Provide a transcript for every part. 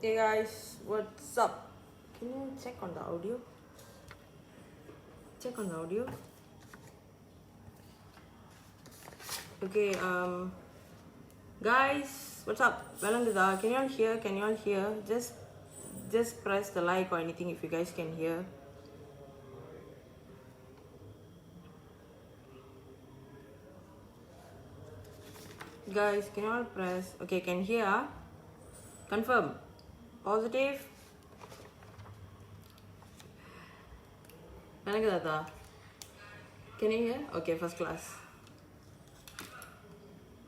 Hey guys, what's up? Can you check on the audio? Check on the audio. Okay, guys, what's up? Valangada, can you all hear? Can you all hear? Just press the like or anything if you guys can hear. Guys, can you all press? Okay, can hear? Confirm. Positive. Valangada, can you hear? Okay, first class.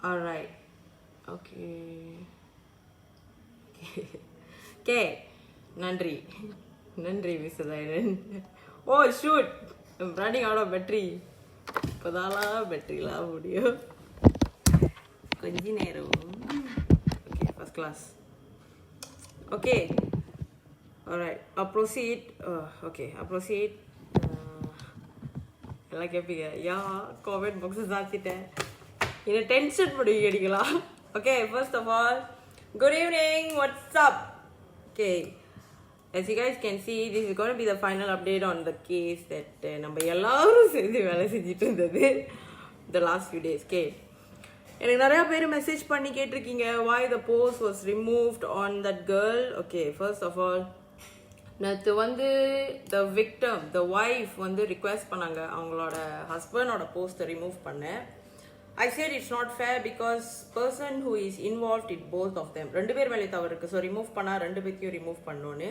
Alright. Okay. Okay. Nandri. Nandri, Mr. Zairan. Oh, shoot. I'm running out of battery. Padala battery la audio. Okay, first class. Okay. Alright. I'll proceed. Okay, I'll proceed. Like comment boxes in a tension. Okay, first of all, good evening, what's up? Okay, as you guys can see, this is going to be the final update on the case that the last few days. Okay, எனக்கு நிறைய பேர் message பண்ணி கேட்டிருக்கீங்க why the post was removed on that girl. Okay, first of all, நேற்று வந்து the victim, the wife வந்து request பண்ணாங்க அவங்களோட ஹஸ்பண்டோட போஸ்ட்டை ரிமூவ் பண்ண. I said it's not fair because person who is involved in both of them, ரெண்டு பேர் மேலே தவறு இருக்கு, ஸோ ரிமூவ் பண்ணால் ரெண்டு பேர்த்தையும் ரிமூவ் பண்ணோன்னு.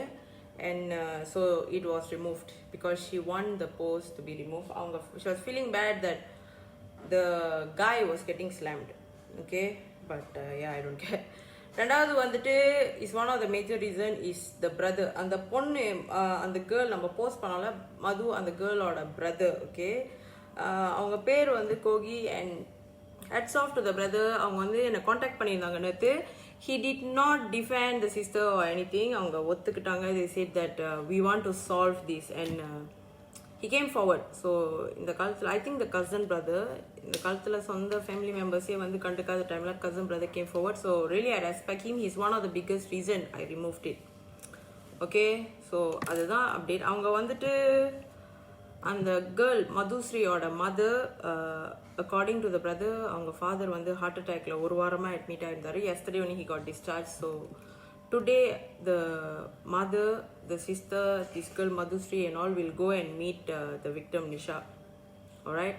And so it was removed because she want the post to be removed. She was feeling bad that the guy was getting slammed. Okay, but yeah, I don't care. ரெண்டாவது வந்துட்டு is one of the major reason is the brother. அந்த பொண்ணு அந்த girl நம்ம post பண்ணால மது, அந்த கேர்ளோட brother. Okay, அவங்க பேர் வந்து Kogi. And hats off to the brother. அவங்க வந்து என்னை காண்டாக்ட் பண்ணியிருந்தாங்க நேற்று. he did not defend the sister or anything. அவங்க ஒத்துக்கிட்டாங்க. they said that we want to solve this and he came forward. So இந்த காலத்தில் I think the cousin brother, இந்த காலத்தில் சொந்த ஃபேமிலி மெம்பர்ஸே வந்து கண்டுக்காத டைமில் cousin brother came forward. So really I respect him. He's one of the biggest reason I removed it. Okay, so அதுதான் update. அவங்க வந்துட்டு அந்த கேர்ள் மதுஸ்ரீயோட mother, according to the brother, அவங்க ஃபாதர் வந்து ஹார்ட் அட்டாக்ல ஒரு வாரமாக அட்மிட் ஆயிருந்தார். yesterday only he got discharged. So today the mother, the sister, this girl Madhusri and all will go and meet the victim Nisha. Alright,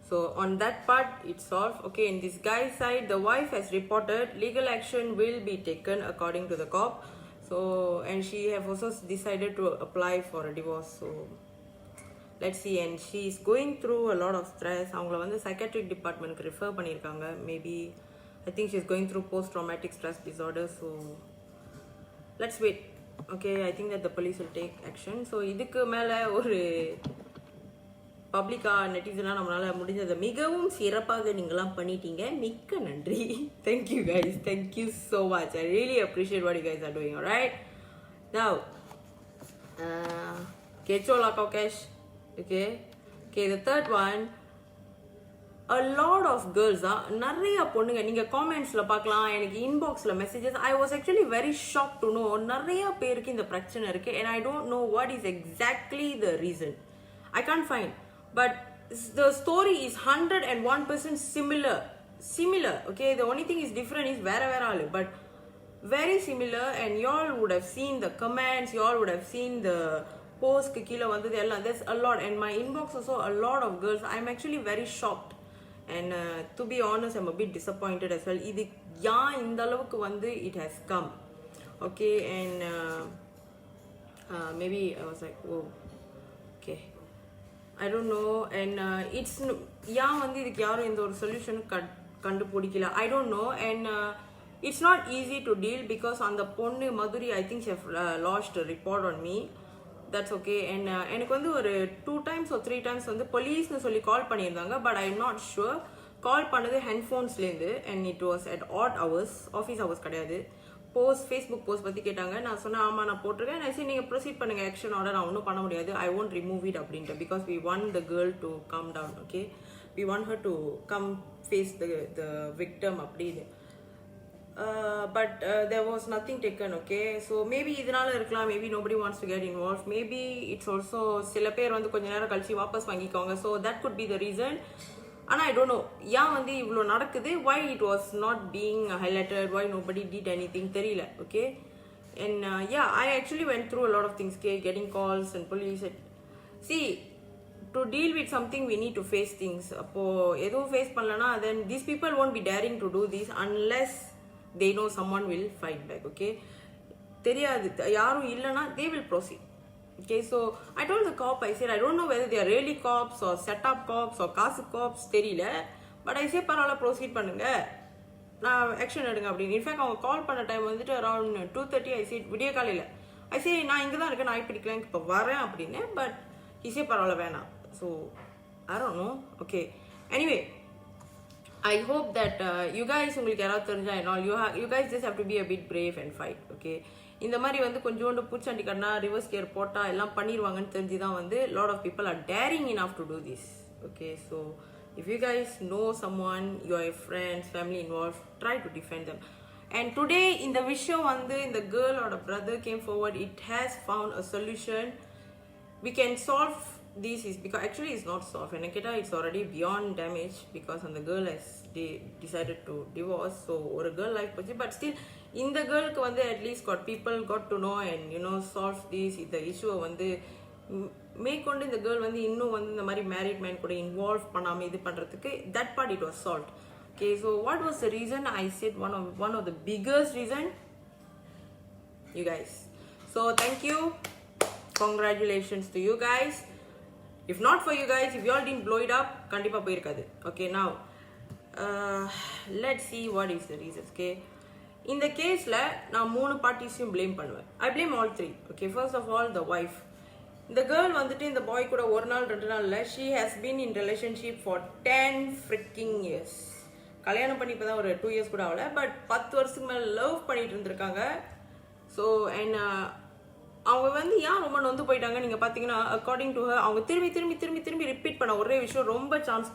so on that part it's solved. Okay, in this guy's side, the wife has reported legal action will be taken according to the cop. So and she have also decided to apply for a divorce. So let's see. And she is going through a lot of stress. அவங்கள வந்து psychiatric department refer பண்ணியிருக்காங்க. Maybe I think she's going through post traumatic stress disorder. So let's wait. Okay, I think that the police will take action. So இதுக்கு மேலே ஒரு பப்ளிக்காக நெட்டிசனாக நம்மளால் முடிஞ்சதை மிகவும் சிறப்பாக நீங்களாம் பண்ணிட்டீங்க. மிக்க நன்றி. Thank you guys, thank you so much. I really appreciate what you guys are doing. Alright, now கேச்சோலா கௌகேஷ். Okay, the third one, a lot of girls நிறைய பொண்ணுங்க நீங்கள் காமெண்ட்ஸில் பார்க்கலாம், எனக்கு இன்பாக்ஸில் messages. I was actually very shocked to know நிறைய பேருக்கு இந்த பிரச்சனை இருக்குது. and I don't know what is exactly the reason. I can't find, but the story is 101% similar. Okay, the only thing is different is வேற ஆளு, but very similar. And y'all would have seen the comments, y'all would have seen the post கீழே வந்தது எல்லாம். There's a lot, and my inbox also a lot of girls. I'm actually very shocked, and to be honest I'm a bit disappointed as well. இது ஏன் இந்த அளவுக்கு வந்து it has come. Okay, and maybe I was like, oh, okay, I don't know. And it's ஏன் வந்து இதுக்கு யாரும் இந்த ஒரு சொல்யூஷன் கண்டுபிடிக்கல, I don't know. And it's not easy to deal because அந்த பொண்ணு Madhuri, I think she have lodged a report on me. That's okay. And எனக்கு வந்து ஒரு 2 times or 3 times வந்து போலீஸ்னு சொல்லி கால் பண்ணியிருந்தாங்க. But I am not sure. Call பண்ணது ஹேண்ட்ஃபோன்ஸ்லேருந்து. And it was at odd hours, office hours கிடையாது. ஃபேஸ்புக் போஸ்ட் பற்றி கேட்டாங்க. நான் சொன்னேன் ஆமாம் நான் போட்டிருக்கேன். நான் சரி நீங்கள் ப்ரொசீட் பண்ணுங்கள் ஆக்ஷனோட, நான் ஒன்றும் பண்ண முடியாது, ஐ ஒன்ட் ரிமூவ் இட் அப்படின்ட்டு. Because we want the girl to come down. Okay, we want her to come face the victim அப்படின்னு. but there was nothing taken, okay? So maybe இதனால இருக்கலாம், maybe nobody wants to get involved, maybe it's also சில பேர் வந்து கொஞ்ச நேரம் கழிச்சு வாபஸ் வாங்கிக்கோங்க, so that could be the reason. ஆனா I don't know ஏன் வந்து இவ்ளோ நடக்குது, why it was not being highlighted, why nobody did anything, தெரியல, okay? And yeah, I actually went through a lot of things, okay? Getting calls and police. See, to deal with something we need to face things. அப்போ எதுவும் face பண்ணலனா then these people won't be daring to do this unless they know someone will fight back, okay? தெரியாது யாரும் இல்லனா they will proceed, okay? So I told the cop, I said I don't know whether they are really cops or set up cops or காசு cops தெரியல, but I said பரவாயில்ல proceed பண்ணுங்க, நான் action எடுங்க அப்படின்னு. இன்ஃபேக்ட் அவங்க கால் பண்ண time வந்துட்டு அரௌண்ட் 2:30. I said விடிய காலையில் I say நான் இங்கே தான் இருக்கேன், நான் பிடிக்கலாம் இப்போ வரேன் அப்படின்னு. பட் he said பரவாயில்ல வேணாம். So I don't know, okay? Anyway, I hope that you guys உங்களுக்கு யாராவது தெரிஞ்சா and all you guys just have to be a bit brave and fight, okay? இந்த மாதிரி வந்து கொஞ்சோண்டு பூச்சாண்டி கண்ணா ரிவர்ஸ் கியர் போட்டா எல்லாம் பண்ணிடுவாங்கன்னு தெரிஞ்சு தான் வந்து lot of people are daring enough to do this, okay? So if you guys know someone, your friends, family involved, try to defend them. And today in the விஷயம் வந்து இந்த girl or the brother came forward, it has found a solution. We can solve this is because actually it's not solved, and it's already beyond damage because the girl has decided to divorce, so or a girl life, but still in the girl வந்து at least got to know and you know solve this the issue வந்து மேற்கொண்டு இந்த girl வந்து இன்னும் வந்து இந்த மாதிரி married man கூட இன்வால்வ் பண்ணாம இது பண்றதுக்கு that part it was solved, okay? So what was the reason? I said one of the biggest reason, you guys. So thank you, congratulations to you guys. If not for you guys, if you all didn't blow it up, kandipa poirukadu, okay? Now let's see what is the reasons, okay? In the case la na moonu parties blame பண்ணுவேன். I blame all three, okay? First of all, the wife. The girl வந்துட்டு இந்த பாய் கூட ஒரு நாள் ரெண்டு நாள் இல்ல, she has been in relationship for 10 freaking years. கல்யாணம் பண்ணி இப்பதான் ஒரு 2 years கூட ஆகல, பட் 10 வருஷத்துக்கு மேல லவ் பண்ணிட்டு இருந்திருக்காங்க. ஸோ அண்ட் அவங்க வந்து ஏன் ரொம்ப நொந்து போயிட்டாங்க நீங்க பாத்தீங்கன்னா, அக்கார்டிங் டு ஹர் அவங்க திரும்பி திரும்பி திரும்பி திரும்பி ரிப்பீட் பண்ண ஒரே விஷயம், ரொம்ப சான்ஸ்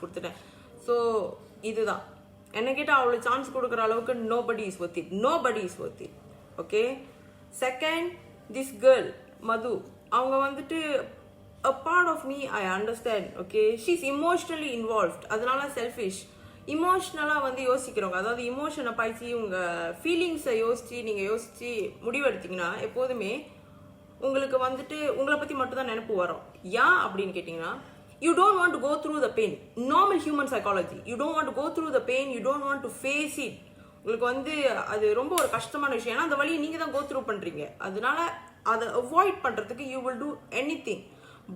கொடுத்துட்டேன். ஸோ இதுதான் என்ன கேட்டா அவளுக்கு சான்ஸ் கொடுக்குற அளவுக்கு nobody is worth it, okay? Second, this girl மது, அவங்க வந்துட்டு a part of me I understand, okay? She's emotionally involved, அதனால செல்ஃபிஷ், இமோஷனலா வந்து யோசிக்கிறவங்க, அதாவது இமோஷனை பாய்ச்சி உங்க ஃபீலிங்ஸை யோசிச்சு முடிவெடுத்தீங்கன்னா எப்போதுமே உங்களுக்கு வந்துட்டு உங்களை பத்தி மட்டும் தான் நினைப்பு வரும். ஏன் அப்படின்னு கேட்டீங்கன்னா, you don't want to go through the pain. Normal human psychology, you don't want to go through the pain, you don't want to face it. உங்களுக்கு வந்து அது ரொம்ப ஒரு கஷ்டமான விஷயம், ஏன்னா அந்த வழியை நீங்க தான் go through பண்றீங்க. அதனால அதை அவாய்ட் பண்றதுக்கு you will do anything,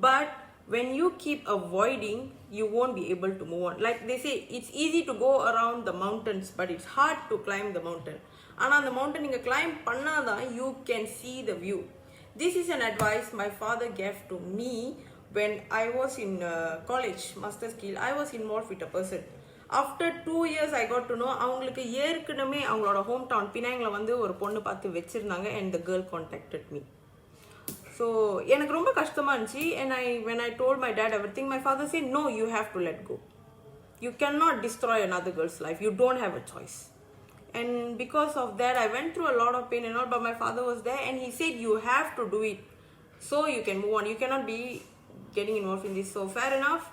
but when you keep avoiding, you won't be able to move on. Like they say, it's easy to go around the mountains, but it's hard to climb the mountain. ஆனா அந்த mountain நீங்க climb பண்ணாதான் you can see the view. This is an advice my father gave to me when I was in college, master skill. I was involved with a person. After 2 years I got to know அவங்களுக்கு ஏற்கனவே அவங்களோட home town பினாங்ல வந்து ஒரு பொண்ணு பார்த்து வச்சிருந்தாங்க, and the girl contacted me. So எனக்கு ரொம்ப கஷ்டமா இருந்துச்சு, and when I told my dad everything, my father said no, you have to let go. You cannot destroy another girl's life, you don't have a choice. And because of that I went through a lot of pain and all, but my father was there and he said you have to do it so you can move on, you cannot be getting involved in this. So fair enough,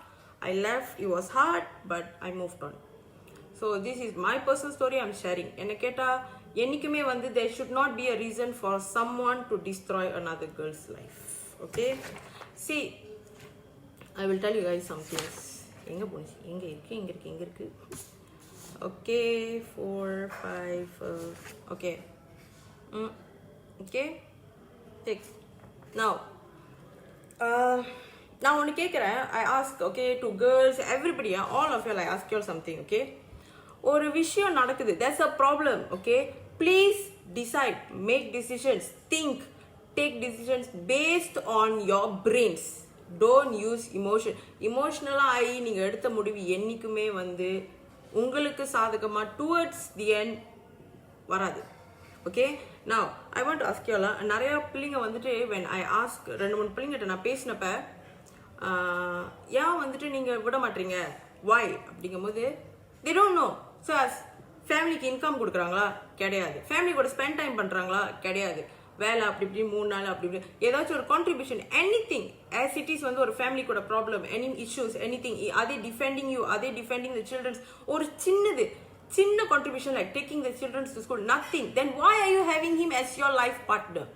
I left. It was hard, but I moved on. So this is my personal story I'm sharing. என்ன கேட்டா என்னைக்குமே வந்து there should not be a reason for someone to destroy another girl's life, okay? See, I will tell you guys some things. எங்க போச்சு, எங்க இருக்கு okay, 4 5 okay okay, take now நான் ஒன்று கேட்குறேன். I ask, okay, to girls, everybody, all of you, I ask you something, okay? ஒரு விஷயம் நடக்குது, there's a problem, okay? Please decide, make decisions, think, take decisions based on your brains. Don't use emotion. Emotionally ஆகி நீங்கள் எடுத்த முடிவு என்னைக்குமே வந்து உங்களுக்கு சாதகமாக towards the end வராது, okay? Now I want to ask you all, நிறைய பிள்ளைங்க வந்துட்டு when I ask 2-3 பிள்ளைங்கிட்ட நான் பேசினப்ப ஏன் வந்துட்டு நீங்கள் விட மாட்டீங்க, why அப்படிங்கும்போது they don't know. So as ஃபேமிலிக்கு இன்கம் கொடுக்குறாங்களா? கிடையாது. ஃபேமிலி கூட ஸ்பெண்ட் டைம் பண்ணுறாங்களா? கிடையாது. வேலை அப்படி இப்படி 3 நாள் அப்படி இப்படி ஏதாச்சும் ஒரு contribution anything as it is வந்து ஒரு ஃபேமிலி கூட problem any issues anything அதே டிஃபெண்டிங் யூ அதே டிஃபெண்டிங் த சில்ட்ரன்ஸ் ஒரு சின்ன contribution like taking the childrens to school nothing then why are you having him as your life partner?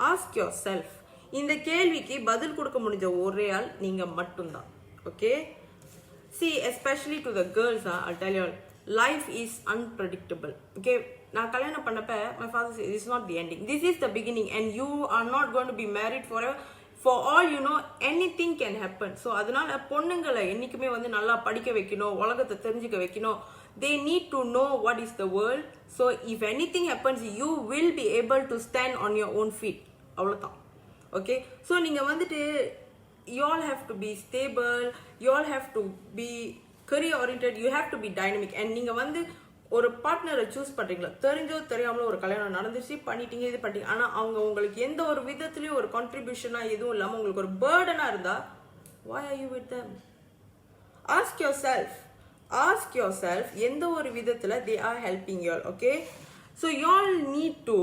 Ask yourself. இந்த கேள்விக்கு பதில் கொடுக்க முடிஞ்ச ஒரே ஆள் நீங்க மட்டும்தான். Okay, see especially to the girls, I'll tell you all, life is unpredictable. Okay, நான் கல்யாணம் பண்ணப்ப my father said this is not the ending, this is the beginning and you are not going to be married forever. For all you know anything can happen. So அதனால பொண்ணுங்களை என்னைக்குமே வந்து நல்லா படிக்க வைக்கணும், உலகத்தை தெரிஞ்சுக்க வைக்கணும். They need to know what is the world. So if anything happens you will be able to stand on your own feet. அவ்வளவுதான். Okay, so நீங்க வந்துட்டு you all have to be stable, you all have to be career oriented, you have to be dynamic. And நீங்க வந்து ஒரு பார்ட்னரை choose பண்றீங்களா, தெரிஞ்சோ தெரியாமலோ ஒரு கல்யாணம் நடந்துச்சு பண்ணிட்டீங்க இது பண்ணிட்டீங்க, ஆனா அவங்க உங்களுக்கு எந்த ஒரு விதத்துலயும் ஒரு கான்ட்ரிபியூஷனா எதுவும் இல்லாம உங்களுக்கு ஒரு பேர்டனா இருந்தா why are you with them? ask yourself எந்த ஒரு விதத்துல they are helping you all. Okay, so you all need to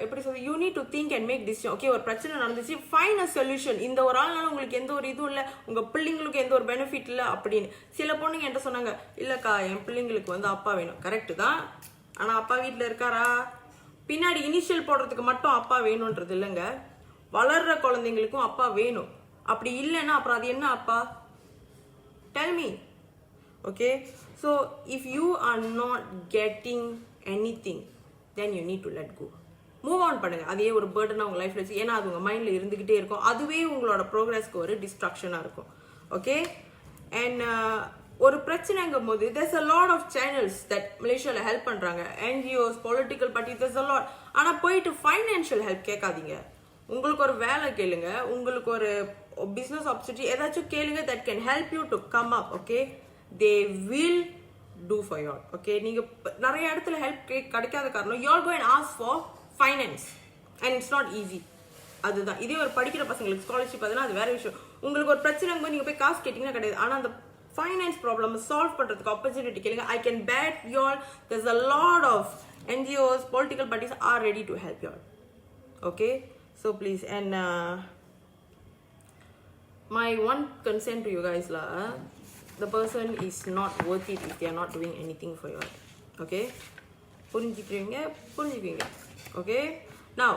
எப்படி சொல்றது, you need to think and make decision. Okay, ஒரு பிரச்சனை நடந்துச்சு, find a solution. இந்த ஒரு ஆள்னால உங்களுக்கு எந்த ஒரு இதுவும் இல்லை, உங்க பிள்ளைங்களுக்கு எந்த ஒரு பெனிஃபிட் இல்லை அப்படின்னு. சில பொண்ணுங்க என்கிட்ட சொன்னாங்க, இல்லக்கா என் பிள்ளைங்களுக்கு வந்து அப்பா வேணும். கரெக்ட் தான், ஆனா அப்பா வீட்டில் இருக்காரா? பின்னாடி இனிஷியல் போடுறதுக்கு மட்டும் அப்பா வேணும்ன்றது இல்லைங்க, வளர்ற குழந்தைங்களுக்கும் அப்பா வேணும். அப்படி இல்லைன்னா அப்புறம் அது என்ன அப்பா? tell me. Okay, so if you are not getting anything then you need to let go, move on பண்ணுங்க. அதே ஒரு பர்டனா உங்க லைஃப்ல வச்சு, ஏன்னா அது உங்க மைண்ட்ல இருந்துகிட்டே இருக்கும், அதுவே உங்களோட ப்ரோக்ரஸ்க்கு ஒரு டிஸ்ட்ராக்ஷனா இருக்கும். ஓகே, அண்ட் ஒரு பிரச்சனைங்கும் போது there's a lot of channels that மலேசியால ஹெல்ப் பண்றாங்க, NGOs, political party, there's a lot. ஆனா போயிட்டு ஃபைனான்ஷியல் ஹெல்ப் கேட்காதீங்க. உங்களுக்கு ஒரு வேலை கேளுங்க, உங்களுக்கு ஒரு பிசினஸ் ஆப்பர்ச்சுனிட்டி ஏதாச்சும் கேளுங்க, that can help you to come up. Okay, they will do for you all. Okay, நீங்க நிறைய இடத்துல ஹெல்ப் கிடைக்காத காரணம் you all go and ask for finance and it's not easy. அதுதான், இதே ஒரு படிக்கிற பசங்களுக்கு ஸ்காலர்ஷிப் அதெல்லாம் அது வேற விஷயம். உங்களுக்கு ஒரு பிரச்சனை போது நீங்க போய் காசு கேட்டீங்கன்னா கிடையாது, ஆனா அந்த ஃபைனான்ஸ் ப்ராப்ளம் சால்வ் பண்றதுக்கு ஆப்பர்ச்சுனிட்டி கேளுங்க. I can bet you all there's a lot of NGOs, political parties are ready to help you all. Okay, so please, and my one concern to you guys la, the person is not worth it if they are not doing anything for you. Okay, புரிஞ்சுக்கிறீங்க. Okay, now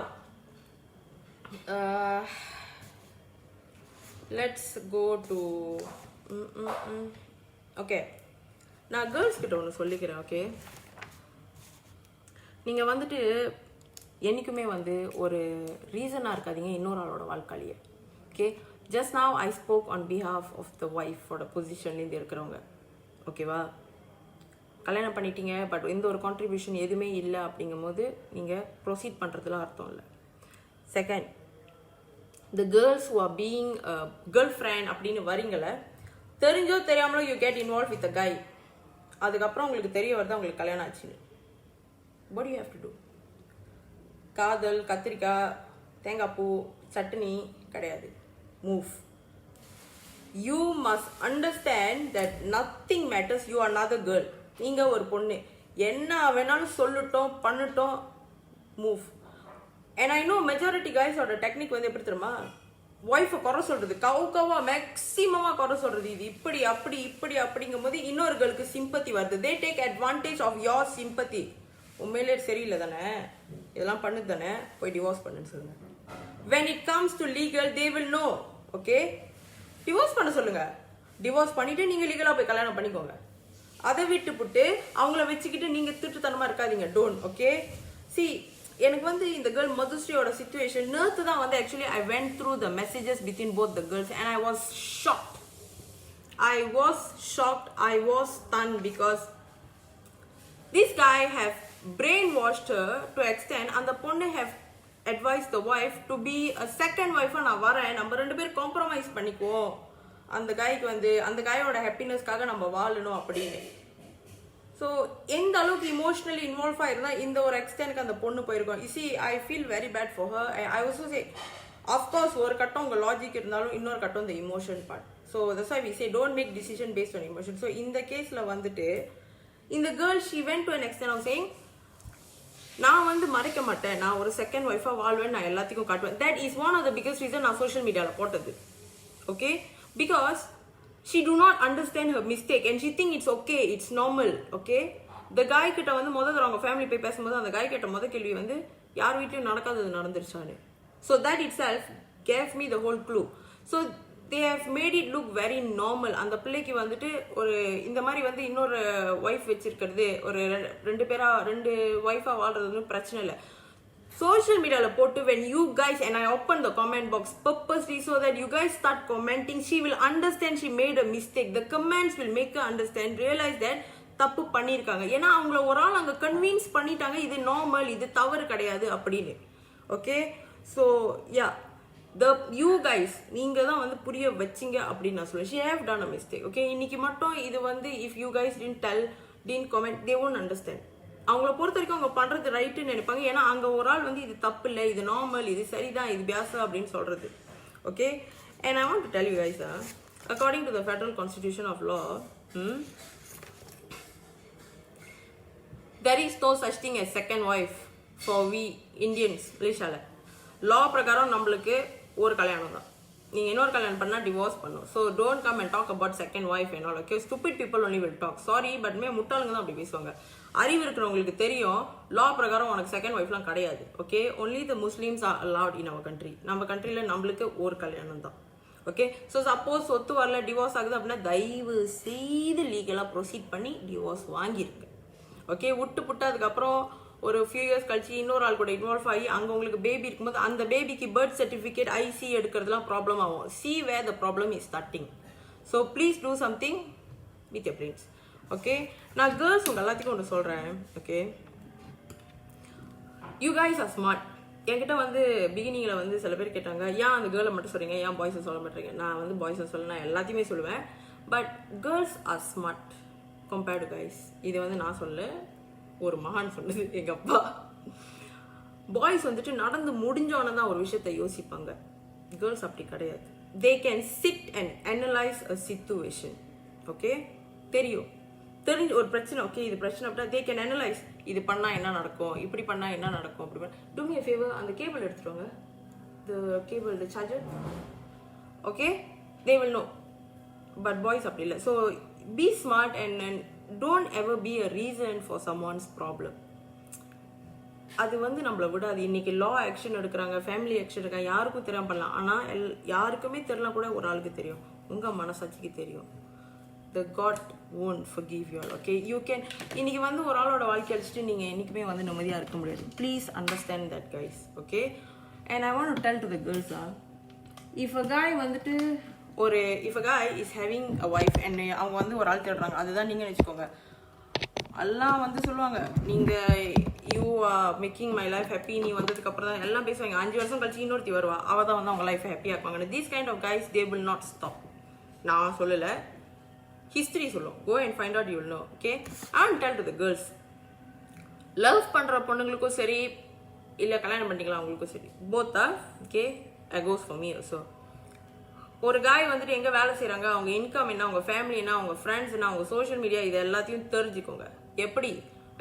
let's go to okay, நான் girls கிட்ட ஒன்று சொல்லிக்கிறேன். Okay, நீங்க வந்துட்டு என்னைக்குமே வந்து ஒரு ரீசனா இருக்காதீங்க இன்னொரு ஆளோட வாழ்க்கையிலேயே. Okay, just now I spoke on behalf of the wife for the positionலேருந்து இருக்கிறவங்க. ஓகேவா, கல்யாணம் பண்ணிட்டீங்க பட் எந்த ஒரு கான்ட்ரிபியூஷன் எதுவுமே இல்லை அப்படிங்கும் போது நீங்கள் ப்ரொசீட் பண்ணுறதுல அர்த்தம் இல்லை. Second, the girls who are being girlfriend அப்படின்னு வரீங்களே, தெரிஞ்சோ தெரியாமலோ you get involve with a guy, அதுக்கப்புறம் உங்களுக்கு தெரிய வருது உங்களுக்கு கல்யாணம் ஆச்சுன்னு. what do you have to do? காதல் கத்திரிக்காய் தேங்காய் பூ சட்னி கிடையாது. move. You must understand that nothing matters. You are another girl. நீங்க ஒரு பொண்ணு, என்ன வேணாலும் சொல்லட்டும் பண்ணட்டும், move. And I know majority guys ஓட டெக்னிக் வந்து எப்படி தெரியுமா, ஒய்ஃபை குறை சொல்றது, கவுக்கவா மேக்சிமமா குறை சொல்றது, இது இப்படி அப்படி இப்படி அப்படிங்கும் போது இன்னொரு கேர்ளுக்கு சிம்பத்தி வருது. they take advantage of your sympathy. உண்மையிலே சரியில்லை தானே, இதெல்லாம் பண்ணுது தானே, போய் டிவோர்ஸ் பண்ணுன்னு சொல்லுங்க. when it comes to legal they will know. Okay, divorce பண்ண சொல்லுங்க, டிவோர்ஸ் பண்ணிட்டு நீங்க லீகலா போய் கல்யாணம் பண்ணிக்கோங்க. அதை விட்டு புட்டு அவங்கள வச்சுக்கிட்டு நீங்க திட்டுத்தனமா இருக்காதீங்க. டோன்ட். ஓகே, சி எனக்கு வந்து இந்த கேர்ள் மதுஸ்ரீயோட சிச்சுவேஷன் நேற்று தான் வந்து actually I went through the messages between both the girls and I was shocked, I was stunned because this guy have brainwashed her to extent and the பொண்ணு have advised the wife to be a second wife. நான் வரேன், நம்ம ரெண்டு பேரும் compromise பண்ணிக்குவோம், அந்த கைக்கு வந்து அந்த கையோட ஹாப்பினஸ்க்காக நம்ம வாழணும் அப்படின்னு. ஸோ எந்த அளவுக்கு இமோஷனலி இன்வால்வ் ஆயிருந்தா இந்த ஒரு எக்ஸ்டென்ட்க்கு அந்த பொண்ணு போயிருக்கோம். You see, I feel very bad for her. I also say, of course ஒரு கட்டம் உங்க லாஜிக் இருந்தாலும் இன்னொரு கட்டம் இந்த emotion part. So that's why we say don't make decision based on emotion. So இந்த கேஸ்ல வந்துட்டு இந்த girl she went to an extent of saying நான் வந்து மறைக்க மாட்டேன், நான் ஒரு செகண்ட் ஒய்ஃபா வாழ்வேன், நான் எல்லாத்துக்கும் காட்டுவேன். That is one of the biggest reason நான் சோஷியல் மீடியாவில் போட்டது. Okay, because she do not understand her mistake and she think it's okay, it's normal. Okay, the guy கிட்ட வந்து முதல்ல அவங்க ஃபேமிலி போய் பேசும்போது அந்த guy கிட்ட முதல் கேள்வி வந்து யார் வீட்லையும் நடக்காதது நடந்துருச்சான்னு. So that itself gave me the whole clue. So they have made it look very normal. அந்த பிள்ளைக்கு வந்துட்டு ஒரு இந்த மாதிரி வந்து இன்னொரு ஒய்ஃப் வச்சிருக்கிறது, ஒரு ரெண்டு ஒய்ஃபா வாழ்றது பிரச்சனை இல்லை. சோஷியல் மீடியாவில் போட்டு when you guys, and I open the comment box purposely so that you guys start commenting, she will understand she made a mistake. The comments will make her understand, realize that தப்பு பண்ணியிருக்காங்க. ஏன்னா அவங்கள ஒரு ஆள் அங்கே convince பண்ணிட்டாங்க இது normal, இது தவறு கிடையாது அப்படின்னு. Okay, so yeah you guys நீங்க தான் வந்து புரிய வச்சிங்க அப்படின்னு நான் சொல்லுவேன். she have done a mistake. Okay, இன்னைக்கு மட்டும் இது வந்து if you guys didn't tell, didn't comment, they won't understand. அவங்கள பொறுத்த வரைக்கும் அவங்க பண்றது ரைட்டுன்னு நினைப்பாங்க. ஏன்னா அங்க ஒரு ஆள் வந்து இது தப்பு இல்லை, இது நார்மல், இது சரிதான், இது பியாசா அப்படின்னு சொல்றது. Okay, and I want to tell you guys according to the federal constitution of law, there is no such thing as second wife for we Indians. Malaysia law பிரகாரம் நம்மளுக்கு ஒரு கல்யாணம் தான். நீங்க இன்னொரு கல்யாணம் பண்ணா டிவோர்ஸ் பண்ணும். So don't come and talk about second wife and all. Okay, stupid people only will talk. Sorry, but முட்டாளுங்க தான் அப்படி பேசுவாங்க. அறிவு இருக்கிறவங்களுக்கு தெரியும் லா பிரகாரம் உனக்கு செகண்ட் ஒய்ஃப்லாம் கிடையாது. Okay, only the Muslims are allowed in our country. நம்ம கண்ட்ரியில நம்மளுக்கு ஒரு கல்யாணம் தான். ஓகே, ஸோ சப்போஸ் சொத்து வரல, டிவோர்ஸ் ஆகுது அப்படின்னா தயவு செய்து லீகலாக ப்ரொசீட் பண்ணி டிவோர்ஸ் வாங்கிருங்க. ஓகே, விட்டு புட்டு அதுக்கப்புறம் ஒரு ஃபியூ இயர்ஸ் கழிச்சு இன்னொரு ஆள் கூட இன்வால்வ் ஆகி அங்கே உங்களுக்கு பேபி இருக்கும்போது அந்த பேபிக்கு பர்த் சர்டிஃபிகேட் ஐசி எடுக்கிறதுலாம் ப்ராப்ளம் ஆகும். see where the problem is starting. So please do something with your brains. Okay, நான் கேர்ள்ஸ் உங்க எல்லாத்துக்கும் ஒன்று சொல்கிறேன். Okay, you guys R smart. என்கிட்ட வந்து பிகினிங்கில் வந்து சில பேர் கேட்டாங்க ஏன் அந்த கேர்ளை மட்டும் சொல்கிறீங்க, ஏன் பாய்ஸை சொல்ல மாட்டேங்க. நான் வந்து பாய்ஸை சொல்ல நான் எல்லாத்தையுமே சொல்லுவேன். But girls are smart compared guys. இது வந்து நான் சொல்ல, ஒரு மகான் சொன்னது எங்கள் அப்பா. பாய்ஸ் வந்துட்டு நடந்து முடிஞ்சோன்னு தான் ஒரு விஷயத்தை யோசிப்பாங்க. கேர்ள்ஸ் அப்படி கிடையாது. They can sit and analyse a situation. Okay, தெரிஞ்சு ஒரு பிரச்சனை, ஓகே இது பிரச்சனை அப்படின்னா தே கேன் அனலைஸ், இது பண்ணால் என்ன நடக்கும், இப்படி பண்ணால் என்ன நடக்கும், அப்படி பண்ண. டூ மீ a favor, அந்த கேபிள் எடுத்துருவாங்க, the charger. Okay, they will know. But boys அப்படி இல்லை. So be smart and don't ever be a reason for someone's problem. அது வந்து நம்மளை விடாது. இன்னைக்கு லா ஆக்ஷன் எடுக்கிறாங்க, ஃபேமிலி ஆக்ஷன் எடுக்கிறாங்க, யாருக்கும் தெரியாம பண்ணலாம். ஆனால் யாருக்குமே தெரியலாம் கூட ஒரு ஆளுக்கு தெரியும், உங்க மனசாட்சிக்கு தெரியும். The God won't forgive you all. Okay, you can இன்னைக்கு வந்து ஒரு ஆளோட வாழ்க்கை அழிச்சிட்டு நீங்க என்னைக்குமே வந்து நிம்மதியா இருக்க முடியாது. Please understand that guys. Okay, and I want to tell to the girls if a guy வந்துட்டு if a guy is having a wife and அவங்க வந்து ஒரு ஆள் தேடுறாங்க, அதுதான் நீங்க நினைச்சுக்கோங்க. எல்லாம் வந்து சொல்லுவாங்க நீங்க you making my life happy, நீ வந்ததுக்கு அப்புறம் தான் எல்லாம் பேசுவாங்க. 5 வருஷம் கழிச்சு இன்னொருத்தி வருவா, அவ தான் வந்து அவங்க லைஃப் ஹாப்பியா இருப்பாங்க. These kind of guys they will not stop. நான் சொல்லல, ஹிஸ்டரி சொல்லும். Go and find out, you will know. Okay, I want to tell to the girls, love பண்ற பொண்ணுங்களுக்கும் சரி இல்ல கல்யாணம் பண்ணிக்கலாம் அவங்களுக்கும் சரி, both are okay, it goes for me also. ஒரு காய் வந்துட்டு எங்க வேலை செய்யறாங்க, அவங்க இன்கம் என்ன, அவங்க ஃபேமிலி என்ன, அவங்க ஃப்ரெண்ட்ஸ் என்ன, அவங்க சோஷியல் மீடியா, இது எல்லாத்தையும் தெரிஞ்சுக்கோங்க. எப்படி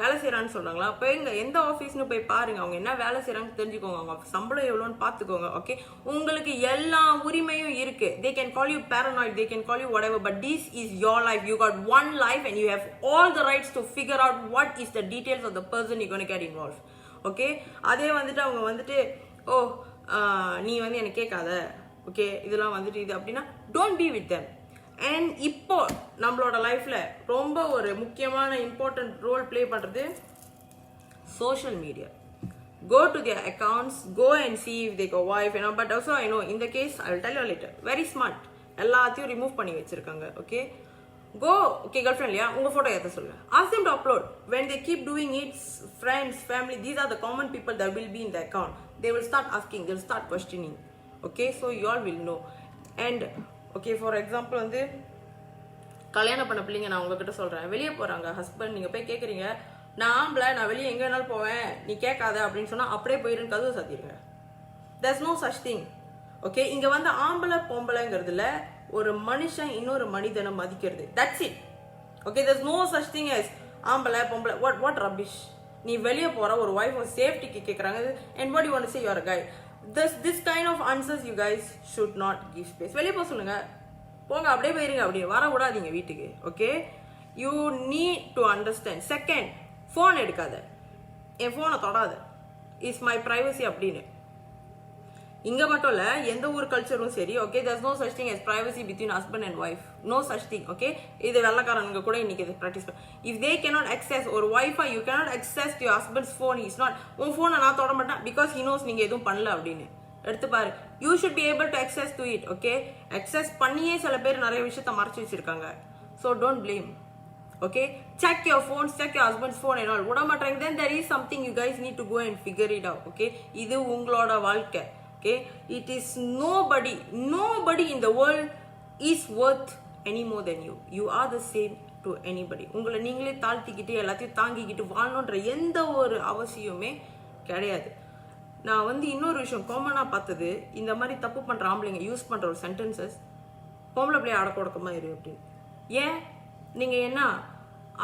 வேலை செய்யறான்னு சொல்றாங்களா, அப்போ எந்த ஆஃபீஸ்னு போய் பாருங்க, அவங்க என்ன வேலை செய்யறாங்கன்னு தெரிஞ்சுக்கோங்க, அவங்க சம்பளம் எவ்வளோன்னு பார்த்துக்கோங்க. ஓகே, உங்களுக்கு எல்லா உரிமையும் இருக்கு. They can call you paranoid, they can call you whatever, but this is your life. You got one life and you have all the rights to figure out what is the details of the person you're going to get involved. Okay, அதே வந்துட்டு அவங்க வந்துட்டு நீ வந்து எனக்கு கேட்காத, okay இதெல்லாம் வந்துட்டு இது அப்படின்னா don't be with them. And இப்போ நம்மளோட லைஃப்ல ரொம்ப ஒரு முக்கியமான இம்பார்ட்டன்ட் ரோல் பிளே பண்றது social media. Go to their accounts, go and see if they got wife, you know. But also I know in the case I will tell you later, very smart, எல்லாத்தையும் remove பண்ணி வச்சிருக்காங்க. Okay, go, okay girlfriend இல்லையா, உங்க photo ஏத்த சொல்லுங்க, ask them to upload. When they keep doing it, friends, family, these are the common people that will be in the account. They will start asking, they will start questioning. Okay, so you all will know. And okay, for example வந்து கல்யாணம் பண்ண பிள்ளைங்க, நான் உங்ககிட்ட சொல்றேன், வெளியே போறாங்க husband, நீங்க போய் கேக்குறீங்க நான் ஆம்பளை, நான் வெளியே எங்க வேணாலும் போவேன், நீ கேட்காத அப்படின்னு சொன்னா அப்படியே போயிருன்னு கதவு சாத்திடுங்க. there's no such thing. Okay, இங்க வந்து ஆம்பளை பொம்பளைங்கிறதுல ஒரு மனுஷன் இன்னொரு மனிதனை மதிக்கிறது, that's it. Okay, there's no such thing as ஆம்பளை பொம்பளை what rubbish. நீ வெளியே போற ஒரு wife சேஃப்டிக்கு கேக்குறாங்க and what you want to say you're a guy. This kind of answers you guys should not give space. வெளியே போக சொல்லுங்க, போங்க, அப்படியே போயிருங்க, அப்படியே வர விடாதீங்க வீட்டுக்கு. Okay, you need to understand. Second, phone எடுக்காத, என் ஃபோனை தொடாத, இஸ் மை பிரைவசி அப்படின்னு. இங்க மட்டும் இல்ல, எந்த ஒரு கல்ச்சரும் சரி. Okay, there's no such thing as privacy between husband and wife. No such thing. Okay, இது வெள்ளக்காரங்க கூட இன்னைக்கு இது ப்ராக்டிஸ் பண்ண. If they cannot access ஒரு wifi, you cannot access to your husband's phone. He's not, உன் ஃபோனை நான் தொட மாட்டேன் because he knows நீங்க எதுவும் பண்ணல அப்படின்னு. எடுத்து பாரு, you should be able to access to it. Okay, access பண்ணியே சில பேர் நிறைய விஷயத்த மறைச்சு வச்சிருக்காங்க. So don't blame. Okay, check your phones, check your husband's phone and all. விட மாட்டாங்க, then there is something you guys need to go and figure it out. Okay, இது உங்களோட வாழ்க்கை. Okay, it is nobody in the world is worth any more than you. You are the same to anybody. உங்களை நீங்களே தாழ்த்திக்கிட்டு எல்லாத்தையும் தாங்கிக்கிட்டு வாழணுன்ற எந்த ஒரு அவசியமே கிடையாது. நான் இன்னொரு விஷயம் காமனா பார்த்தது, இந்த மாதிரி தப்பு பண்ற ஆம்பளைங்க யூஸ் பண்ற ஒரு சென்டென்சஸ், பொம்பளை பிள்ளைய அடக்கொடக்கமா இரு அப்படின்னு. ஏன் நீங்க என்ன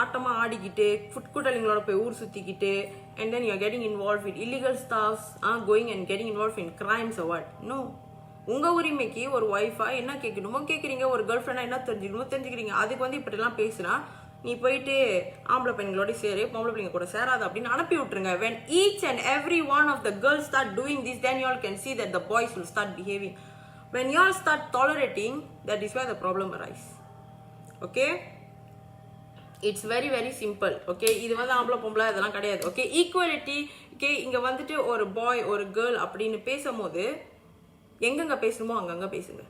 ஆட்டமா ஆடிக்கிட்டு ஃபுட்கூட்டலிங்களோட போய் ஊர் சுத்திக்கிட்டு and then you are getting involved with illegal stuffs, going and getting involved in crimes or what? No. உங்க உரிமைக்கு ஒரு வைஃபா என்ன கேட்கணுமோ கேட்குறீங்க, ஒரு கேர்ள் ஃப்ரெண்டா என்ன தெரிஞ்சுக்கணுமோ தெரிஞ்சுக்கிறீங்க. அதுக்கு இப்படிலாம் பேசுனா நீ போயிட்டு ஆம்பளை பையன்களோட சேரு, பொம்பளை பிள்ளைங்க கூட சேராது அப்படின்னு அனுப்பி விட்டுருங்க. when each and every one of the girls start doing this, then you all can see that the boys will start behaving. when you all start tolerating, that is where the problem arises. Okay, it's very very simple. Okay, இது ஆம்பளை பொம்பளை இதெல்லாம் கிடையாது. Okay, equality. Okay, இங்க ஒரு பாய் ஒரு girl அப்படின்னு பேசும்போது எங்கெங்க பேசணுமோ அங்கங்க பேசுங்க,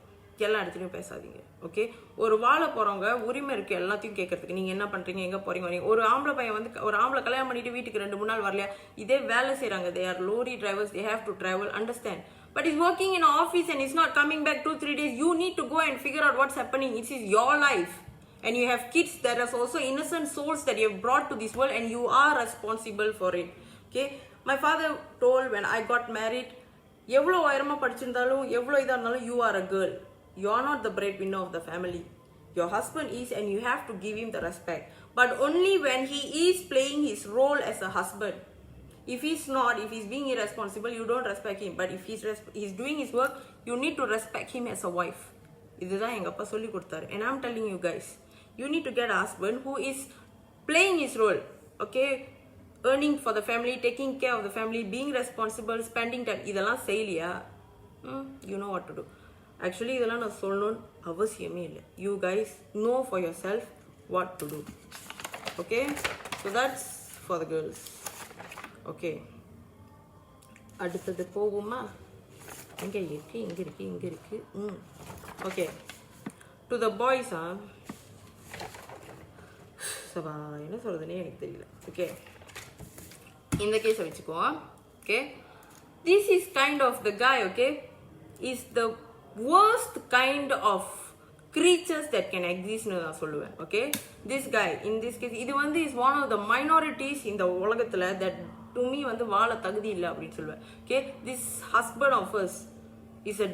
எல்லா இடத்துலையும் பேசாதீங்க. ஓகே, ஒரு வாழ போறவங்க உரிமை இருக்கு எல்லாத்தையும் கேட்கறதுக்கு. நீங்க என்ன பண்றீங்க, எங்க போறீங்க வரீங்க. ஒரு ஆம்பளை பையன் ஒரு ஆம்பளை கல்யாணம் பண்ணிட்டு வீட்டுக்கு 2-3 நாள் வரலையா, இதே வேலை செய்யறாங்க, they are lorry drivers, they have to travel, understand. But he's working in an office and he's not coming back 2-3 days. You need to go and figure out what's happening. It is your life. And you have kids that are also innocent souls that you have brought to this world and you are responsible for it. Okay, my father told when I got married, எவ்வளோ உயரமா படிச்சிருந்தாலும் எவ்வளோ இதா இருந்தாலும் you are a girl, you are not the breadwinner of the family. Your husband is, and you have to give him the respect, but only when he is playing his role as a husband. If he's not, if he's being irresponsible, you don't respect him. But if he's doing his work, you need to respect him as a wife. இதுதான் எங்க அப்பா சொல்லி கொடுத்தாரு. And I'm telling you guys, you need to get a husband who is playing his role. Okay, earning for the family, taking care of the family, being responsible, spending time. இதெல்லாம் செய்யலையா, you know what to do. Actually இதெல்லாம் நான் சொல்லணும்னு அவசியமே இல்லை. You guys know for yourself what to do. Okay, so that's for the girls. Okay, அடுத்தது போகுமா? இங்க இருக்கு. Okay, to the boys, என்ன சொல்றதுன்னே எனக்கு தெரியல. ஓகே, இந்த கேஸை வச்சுக்குவோம். Okay, this is kind of the guy. Okay, is the worst kind of creatures that can exist னு நான் சொல்லுவேன். Okay, this guy in this case, இது is one of the minorities இந்த உலகத்துல that to me வாழ தகுதி இல்லை அப்படின்னு சொல்லுவேன். Okay, this husband of us is a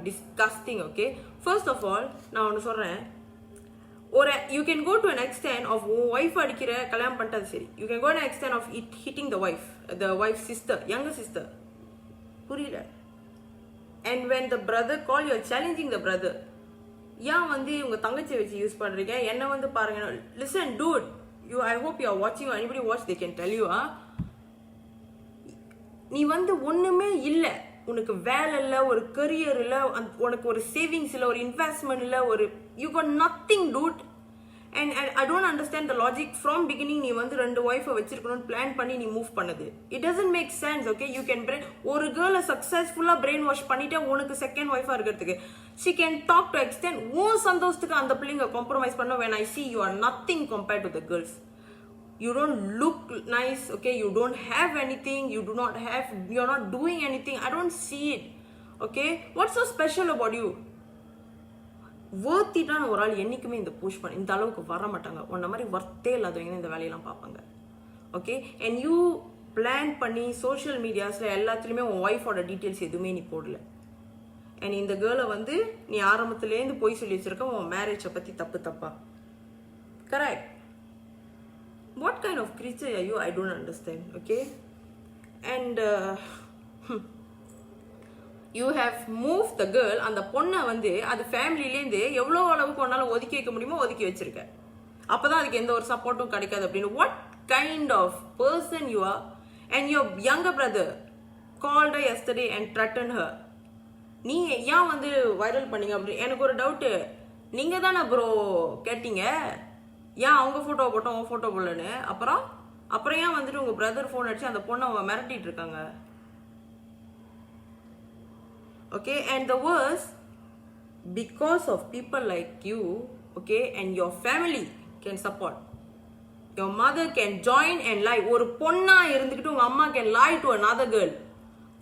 disgusting. Okay, first of all நான் ஒன்று சொல்றேன், or you can go to an extent of wife அடிக்கிற கல்யாணம் பண்ணிட்டது சரி, you can go to an extent of it hitting the wife's sister, younger sister, புரியல. and when the brother call, you are challenging the brother. ஏன் உங்க தங்கச்சியை வச்சு use பண்றீங்க, என்ன பாருங்க. listen dude, I hope you are watching, or anybody watch, they can tell you, நீ ஒண்ணுமே இல்ல, உனக்கு வேலை இல்ல, ஒரு கரியர் இல்ல, உனக்கு ஒரு சேவிங்ஸ் இல்ல, ஒரு இன்வெஸ்ட்மெண்ட் இல்ல, you got nothing dude. and I don't understand the logic from beginning. நீ 2 wife வச்சிருக்கணும்னு பிளான் பண்ணி நீ மூவ் பண்ணது, it doesn't make sense. Okay, you can ஒரு girl சக்சஸ்ஃபுல்லா brain wash பண்ணிட்டே உனக்கு செகண்ட் வைஃபா இருக்கிறதுக்கு, she can talk to extent உன் சந்தோஷத்துக்கு அந்த பிள்ளைங்க காம்ப்ரமைஸ் பண்ண. when I see you are nothing compared to the girls, you don't look nice. Okay, you don't have anything, you're not doing anything. I don't see it. Okay, what's so special about you? worthiட்டான ஒரு ஆள் என்னைக்குமே இந்த push பண்ண இந்த அளவுக்கு வர மாட்டாங்க. உன்ன மாதிரி வர்த்தே இல்லாதவங்க இந்த வேலையெல்லாம் பார்ப்பாங்க. ஓகே, and you பிளான் பண்ணி சோஷியல் மீடியாஸ்ல எல்லாத்துலயுமே உன் ஒய்ஃபோட டீட்டெயில்ஸ் எதுவுமே நீ போடல. அண்ட் இந்த கேர்ளை நீ ஆரம்பத்துலேருந்து போய் சொல்லி வச்சிருக்க உன் மேரேஜை பத்தி தப்பா. Correct. what kind of creature are you? I don't understand. Okay, and you have moved the girl. அந்த பொண்ணை வந்து அது ஃபேமிலிலேருந்து எவ்வளோ அளவுக்கு ஒன்னாலும் ஒதுக்கி வைக்க முடியுமோ ஒதுக்கி வச்சிருக்க. அப்பதான் அதுக்கு எந்த ஒரு சப்போர்ட்டும் கிடைக்காது அப்படின்னு. What kind of person you are? And your younger brother called her yesterday and threatened her. நீ ஏன் வந்து வைரல் பண்ணீங்க அப்படி எனக்கு ஒரு டவுட்டு. நீங்க தானே ப்ரோ கேட்டீங்க ஏன் அவங்க ஃபோட்டோ போட்டோம் உங்க ஃபோட்டோ போடலன்னு. அப்புறம் ஏன் வந்துட்டு உங்க பிரதர் ஃபோன் அடிச்சு அந்த பொண்ணை மிரட்டிட்டு இருக்காங்க. Okay, and the worst, because of people like you, okay, and your family can support. Your mother can join and lie. ஒரு பொண்ணா இருந்துக்கிட்டு உங்க அம்மா can lie to another girl.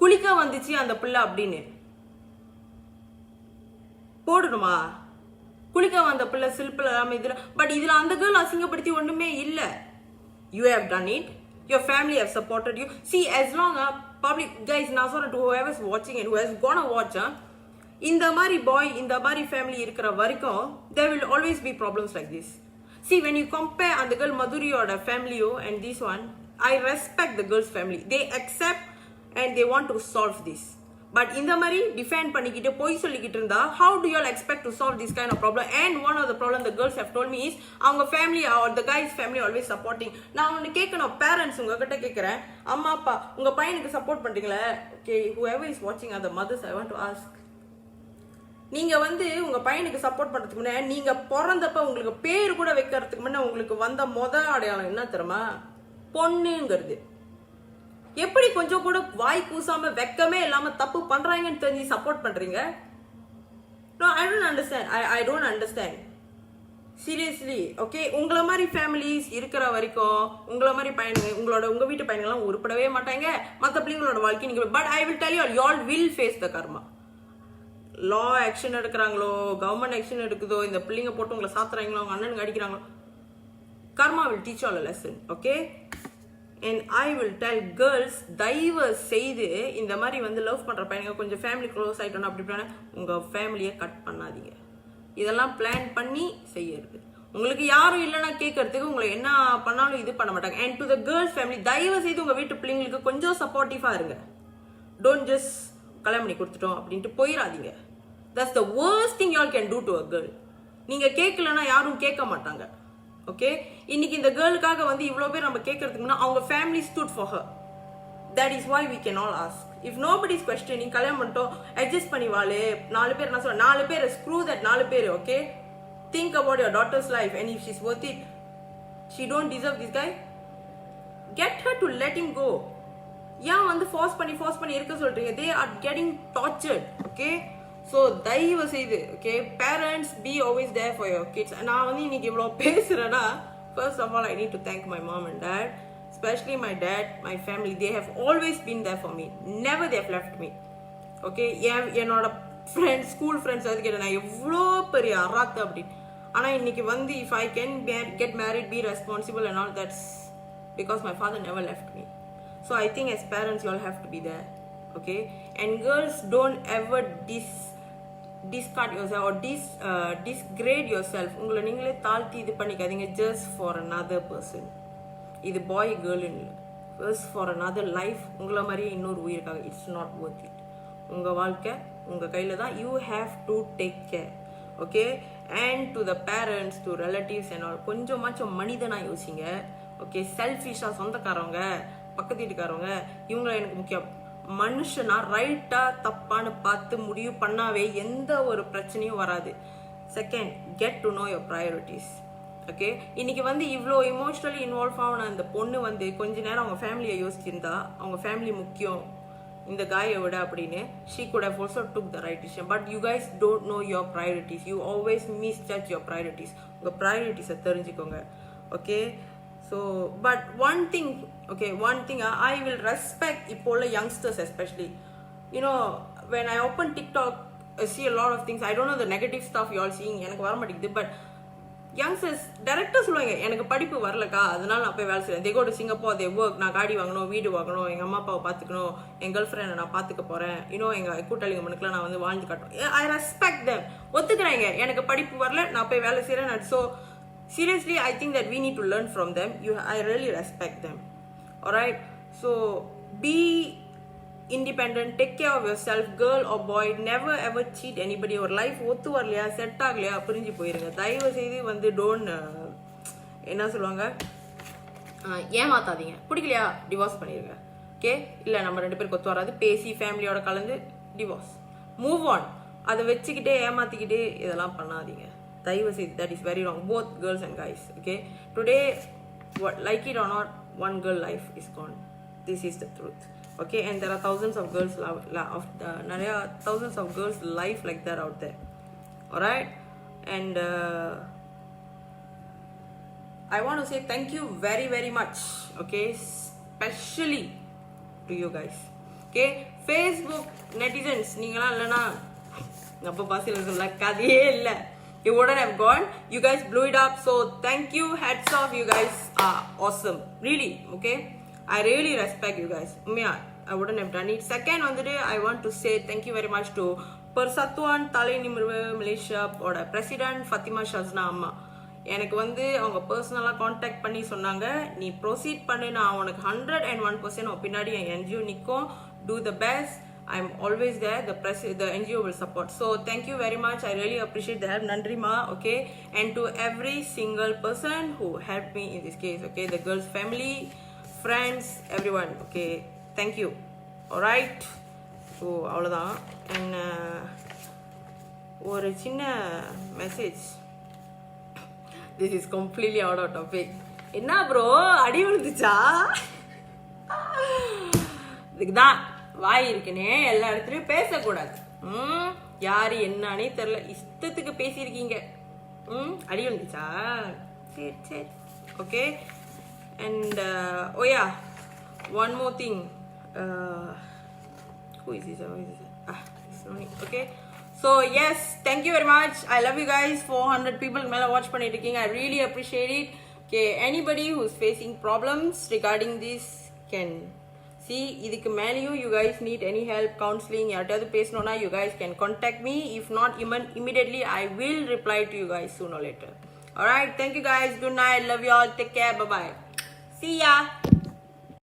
குளிக்க வந்துச்சு அந்த பிள்ளை அப்படின்னு போடணுமா? குளிக்க வந்த பிள்ளை சில்பில் எல்லாமே இதுல. பட் இதுல அந்த கேர்ள் அசிங்கப்படுத்தி ஒண்ணுமே இல்ல. You have done it. Your family have supported you. See, as long as public guys, நான் சொல்றேன் to whoever's watching and who has gonna watch, இந்த மாதிரி boy, இந்த மாதிரி family இருக்கிற வரைக்கும் there will always be problems like this. See, when you compare அந்த girl Madhuriயோட family and this one, I respect the girl's family. They accept and they want to solve this. But இந்த மாதிரி defend பண்ணிக்கிட்டு போய் சொல்லிக்கிட்டு இருந்தா how do you all expect to solve this kind of problem? And one of the problem the girls have told me is அவங்க family or the guy's family always supporting. நான் ஒன்னு கேட்கணும், பேரண்ட்ஸ் உங்ககிட்ட கேட்கிறேன், அம்மா அப்பா உங்க பையனுக்கு சப்போர்ட் பண்றீங்களா? Okay, whoever is watching are the mothers. I want to ask, நீங்க வந்து உங்க பையனுக்கு சப்போர்ட் பண்றதுக்கு முன்னாடி நீங்க பிறந்தப்ப உங்களுக்கு பேர் கூட வைக்கிறதுக்கு முன்னாடி உங்களுக்கு வந்த அடையாளம் என்ன தெரியுமா? பொண்ணுங்கிறது. எப்படி கொஞ்சம் கூட வாய் கூசாம வெக்கமே இல்லாம தப்பு பண்றாங்கன்னு தெரிஞ்சு சப்போர்ட் பண்றீங்க? No, I don't understand. I don't understand. Seriously, okay, உங்கள மாதிரி ஃபேமிலிஸ் இருக்கிற வரைக்கும் உங்கள மாதிரி பையனுங்க உங்க வீட்டு பையன்கள்லாம் உருப்படவே மாட்டாங்க. மற்ற பிள்ளைங்களோட வாழ்க்கை நீங்க but I will tell you all, you all will face the karma. Law action எடுக்கிறாங்களோ கவர்மெண்ட் ஆக்ஷன் எடுக்குதோ இந்த பிள்ளைங்க போட்டு உங்களை சாத்துறாங்களோ உங்க அண்ணனுக்கு அடிக்கிறாங்களோ, karma will teach you all a lesson. Okay, and I will tell girls, தயவு செய்து இந்த மாதிரி வந்து லவ் பண்ற பையனுங்க கொஞ்சம் ஃபேமிலி க்ளோஸ் ஆயிட்டோம் அப்படி உங்க ஃபேமிலியை கட் பண்ணாதீங்க. இதெல்லாம் பிளான் பண்ணி செய்யறது. உங்களுக்கு யாரும் இல்லைன்னா கேட்கறதுக்கு உங்களை என்ன பண்ணாலும் இது பண்ண மாட்டாங்க. And to the girls family, தயவு செய்து உங்க வீட்டு பிள்ளைங்களுக்கு கொஞ்சம் சப்போர்ட்டிவா இருங்க. டோன்ட் ஜஸ்ட் கல்யாணம் பண்ணி கொடுத்துட்டோம் அப்படின்ட்டு போயிடாதீங்க. That's the worst thing you all can do to a girl. நீங்க கேட்கலன்னா யாரும் கேட்க மாட்டாங்க. ஓகே, இன்னைக்கு இந்த கேர்ளுக்காக வந்து இவ்வளோ பேர் நம்ம கேட்கறதுக்கு முன்னா அவங்க family stood for her. That is why we can all ask. If nobody is questioning, கல்யாணம் பண்ணிட்டோம் அட்ஜஸ்ட் பண்ணி வாழு. 4 பேர் நான் சொல்றேன், 4 பேர் ஸ்க்ரூ தட் 4 பேர். Okay, think about your daughter's life and if she is worth it, she don't deserve this guy, get her to let him go. ஏன் வந்து ஃபோர்ஸ் பண்ணி இருக்க சொல்றீங்க? They are getting tortured. Okay, so தயவு செய்து okay parents be always there for your kids. நான் வந்து இன்னைக்கு இவ்வளோ பேசுறேன்னா first of all I need to thank my mom and dad, especially my dad, my family. They have always been there for me. Never they have left me. Okay, என்னோட friends school friends அது கேட்டேன் நான் எவ்வளோ பெரிய அராத்து அப்படி. ஆனால் இன்னைக்கு வந்து if I can get married, be responsible and all, that's because my father never left me. So I think as parents you all have to be there. Okay, and girls, don't ever discard yourself or disgrade yourself. உங்களை நீங்களே தாழ்த்தி இது பண்ணிக்காதீங்க just for another person. இது பாய் girl இல்லை, just for another life. உங்களை மாதிரியே இன்னொரு உயிருக்காக இட்ஸ் நாட் worth it. உங்கள் வாழ்க்கை உங்கள் கையில் தான். You have to take care. Okay, and to the parents, to relatives and all, கொஞ்சமாச்சும் மனிதனாக யோசிங்க. ஓகே, செல்ஃபிஷாக சொந்தக்காரவங்க பக்கத்து வீட்டுக்காரவங்க இவங்களை எனக்கு முக்கியம். மனுஷனா ரைட்டா தப்பான்னு பார்த்து முடிவு பண்ணாவே எந்த ஒரு பிரச்சனையும் வராது. Second, get to know your priorities. Okay, இன்னைக்கு வந்து இவ்வளோ இமோஷனலி இன்வால்வ் ஆன அந்த பொண்ணு வந்து கொஞ்ச நேரம் அவங்க ஃபேமிலியை யோசிச்சிருந்தா, அவங்க ஃபேமிலி முக்கியம் இந்த காயை விட அப்படின்னு, she could have also took the right decision. But you guys don't know your priorities. You always misjudge your priorities. உங்க ப்ரையாரிட்டிஸை தெரிஞ்சுக்கோங்க. Okay, so but one thing I will respect இப்போ உள்ள youngsters especially. You know, when I open TikTok, I see a lot of things. I don't know the negative stuff you all seeing, எனக்கு வர மாட்டேங்குது. But youngsters டேரக்டாக சொல்லுவாங்க, எனக்கு படிப்பு வரலக்கா அதனால நான் போய் வேலை செய்யறேன். They go to Singapore, they work. நான் காடி வாங்கணும், வீடு வாங்கணும், எங்கள் அம்மா அப்பாவை பார்த்துக்கணும், என் கேர்ள் ஃப்ரெண்டை நான் பார்த்துக்க போகிறேன், இன்னும் எங்கள் கூட்டாளிங்க மனுக்கெல்லாம் நான் வந்து வாழ்ந்து காட்டணும். ஐ ரெஸ்பெக்ட் தம். ஒத்துக்கிறாங்க எனக்கு படிப்பு வரல, நான் போய் வேலை செய்கிறேன். So seriously, I think that we need to learn from them. I really respect them. Alright, so be independent, take care of yourself, girl or boy. Never ever cheat anybody. Your life ஒத்து வரலையா, set ஆகலையா, புரிஞ்சு போயிருங்க. தயவு செய்து வந்து don't என்ன சொல்லுவாங்க, ஏமாத்தாதீங்க. பிடிக்கலையா, டிவோர்ஸ் பண்ணிடுங்க. ஓகே, இல்லை நம்ம ரெண்டு பேருக்கு ஒத்து வராது, பேசி ஃபேமிலியோட கலந்து டிவோர்ஸ், மூவ் ஆன். அதை வச்சுக்கிட்டே ஏமாத்திக்கிட்டே இதெல்லாம் பண்ணாதீங்க தயவு செய்து. That is very wrong, both girls and guys. Okay, today like it or not, one girl life is gone. This is the truth. Okay, and there are thousands of girls thousands of girls life like that out there. Alright, and I want to say thank you very very much. Okay, especially to you guys. Okay, Facebook netizens, நீங்களாம் இல்லைனா அப்போ பாசில சொல்ல கதையே இல்லை. You wouldn't have gone. You guys blew it up. So thank you. Hats off. You guys are awesome. Really. Okay. I really respect you guys. Yeah, I wouldn't have done it. Second on the day, I want to say thank you very much to Persatuan Thalai Nimirvu Malaysia ஓட president Fathima ஷஸ்னா அம்மா. எனக்கு வந்து அவங்க பர்சனலாக contact பண்ணி சொன்னாங்க, நீ proceed பண்ணு, நான் உனக்கு 101% பின்னாடி என் என்ஜிஓ நிற்கும். Do the best. I'm always there. The NGO will support. So thank you very much. I really appreciate the help. Nandri ma. Okay, and to every single person who helped me in this case. Okay, the girl's family, friends, everyone. Okay, thank you. All right. So avladhaan. And ஒரு சின்ன message. This is completely out of topic. என்ன bro அடி விழுந்துச்சா? இதுக்குதான் வாய் இருக்குனே எல்லா இடத்துலயும் பேசக்கூடாது. யாரு என்னன்னே தெரியல, இஷ்டத்துக்கு பேசியிருக்கீங்க. அடி வந்துச்சா? சரி சரி, okay. And oh yeah, one more thing. Who is this? It's Noni. Okay, so yes, thank you very much. I love you guys. 400 people மேல watch பண்ணிட்டு இருக்கீங்க. I really appreciate it. Okay, anybody who's facing problems regarding this can see, இதுக்கு மேலேயும் you guys need any help, counseling, யார்ட்டாவது பேசணும்னா you guys can contact me. If not, immediately I will reply to you guys sooner or later. Alright, thank you guys, good night, love you all, take care, bye bye, see ya.